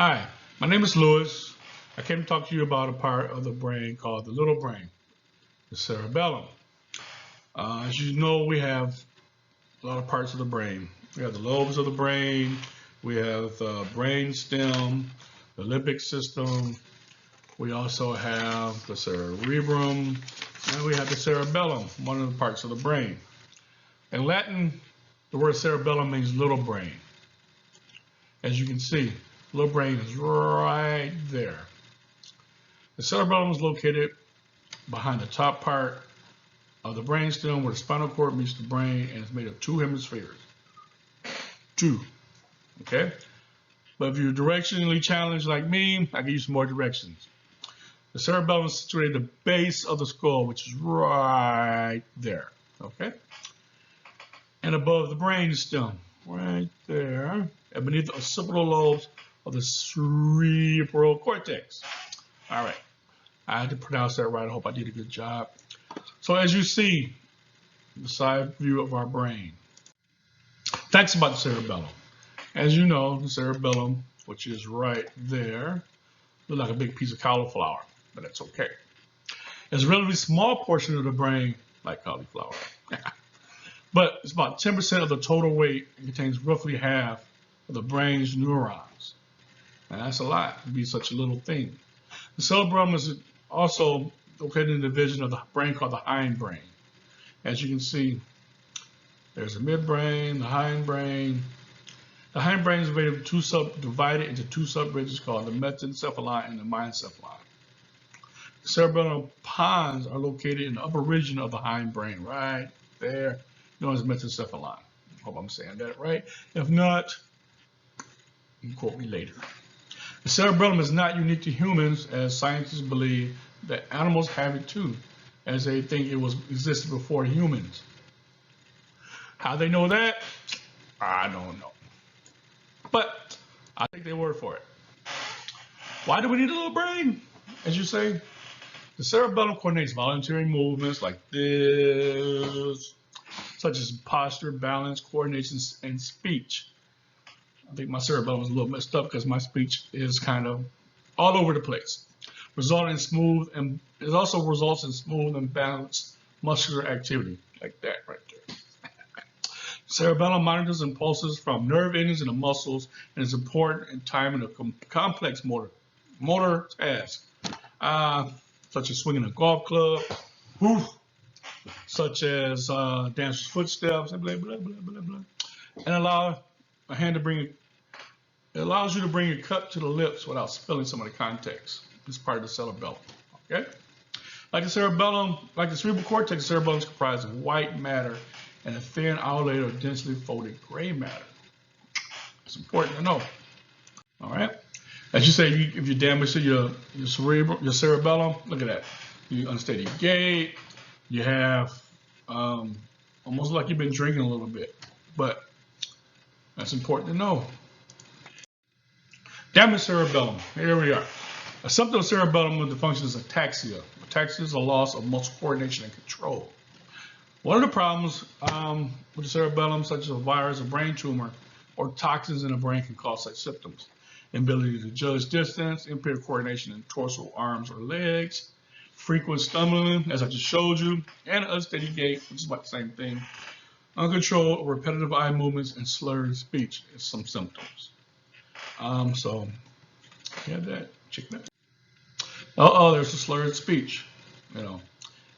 Hi, my name is Louis. I came to talk to you about a part of the brain called the little brain, the cerebellum. As you know, we have a lot of parts of the brain. We have the lobes of the brain, we have the brain stem, the limbic system, we also have the cerebrum, and we have the cerebellum, one of the parts of the brain. In Latin, the word cerebellum means little brain. As you can see, little brain is right there. The cerebellum is located behind the top part of the brainstem where the spinal cord meets the brain, and it's made of two hemispheres. Two. Okay? But if you're directionally challenged like me, I can use some more directions. The cerebellum is situated at the base of the skull, which is right there. Okay? And above the brainstem, right there, and beneath the occipital lobes of the cerebral cortex. All right. I had to pronounce that right. I hope I did a good job. So as you see, the side view of our brain. Facts about the cerebellum. As you know, the cerebellum, which is right there, looks like a big piece of cauliflower, but that's okay. It's a relatively small portion of the brain, like cauliflower. But it's about 10% of the total weight and contains roughly half of the brain's neurons. And that's a lot to be such a little thing. The cerebellum is also located in the division of the brain called the hindbrain. As you can see, there's the midbrain, the hindbrain. The hindbrain is divided into two subregions called the mesencephalon and the myencephalon. The cerebellum pons are located in the upper region of the hindbrain, right there, known as mesencephalon. I hope I'm saying that right. If not, you can quote me later. The cerebellum is not unique to humans, as scientists believe that animals have it too, as they think it existed before humans. How they know that? I don't know. But I take their word for it. Why do we need a little brain? As you say, the cerebellum coordinates voluntary movements like this, such as posture, balance, coordination, and speech. I think my cerebellum is a little messed up because my speech is kind of all over the place. It also results in smooth and balanced muscular activity, like that right there. Cerebellum monitors impulses from nerve endings in the muscles and is important in timing of complex motor tasks, such as swinging a golf club, such as dancer's footsteps, and blah, blah, blah, blah, blah. And allow a hand to it allows you to bring your cup to the lips without spilling some of the contents. This part of the cerebellum. Okay? Like the cerebellum, like the cerebral cortex, the cerebellum is comprised of white matter and a thin outer layer of densely folded gray matter. It's important to know. All right? As you say, if you damage your cerebellum, look at that. You unsteady gait. You have almost like you've been drinking a little bit, but that's important to know. Damaged cerebellum. Here we are. A symptom of cerebellum with the function is ataxia. Ataxia is a loss of muscle coordination and control. One of the problems with the cerebellum, such as a virus, a brain tumor, or toxins in the brain, can cause such symptoms: inability to judge distance, impaired coordination in torso, arms, or legs, frequent stumbling, as I just showed you, and unsteady gait, which is about the same thing, uncontrolled or repetitive eye movements, and slurred speech is some symptoms. So you have that. Check that. There's a slurred speech. You know,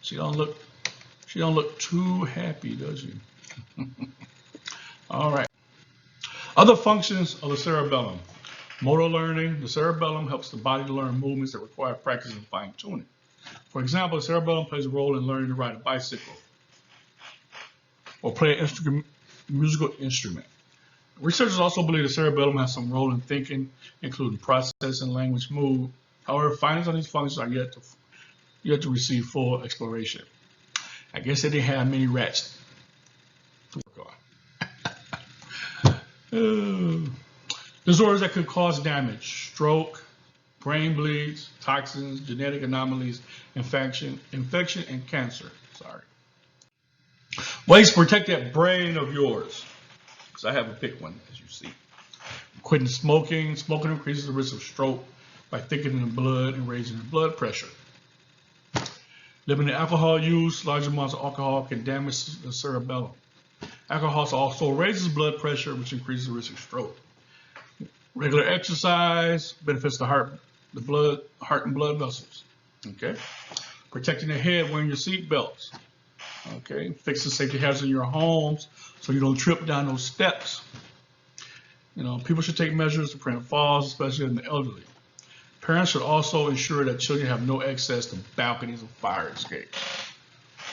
she don't look too happy, does she? All right. Other functions of the cerebellum. Motor learning. The cerebellum helps the body to learn movements that require practice and fine-tuning. For example, the cerebellum plays a role in learning to ride a bicycle or play an musical instrument. Researchers also believe the cerebellum has some role in thinking, including processing, language, mood. However, findings on these functions are yet to receive full exploration. I guess they didn't have many rats to work on. Disorders that could cause damage: stroke, brain bleeds, toxins, genetic anomalies, infection, and cancer. Ways to protect that brain of yours. I have a big one, as you see. Quitting smoking. Smoking increases the risk of stroke by thickening the blood and raising the blood pressure. Limiting alcohol use. Large amounts of alcohol can damage the cerebellum. Alcohol also raises blood pressure, which increases the risk of stroke. Regular exercise benefits the heart and blood vessels. Okay. Protecting the head, wearing your seat belts. Okay. Fixing safety hazards in your homes so you don't trip down those steps. People should take measures to prevent falls, especially in the elderly. Parents should also ensure that children have no access to balconies or fire escapes.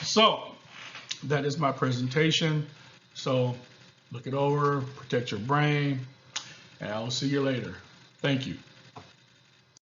So, that is my presentation. So, look it over, protect your brain, and I will see you later. Thank you.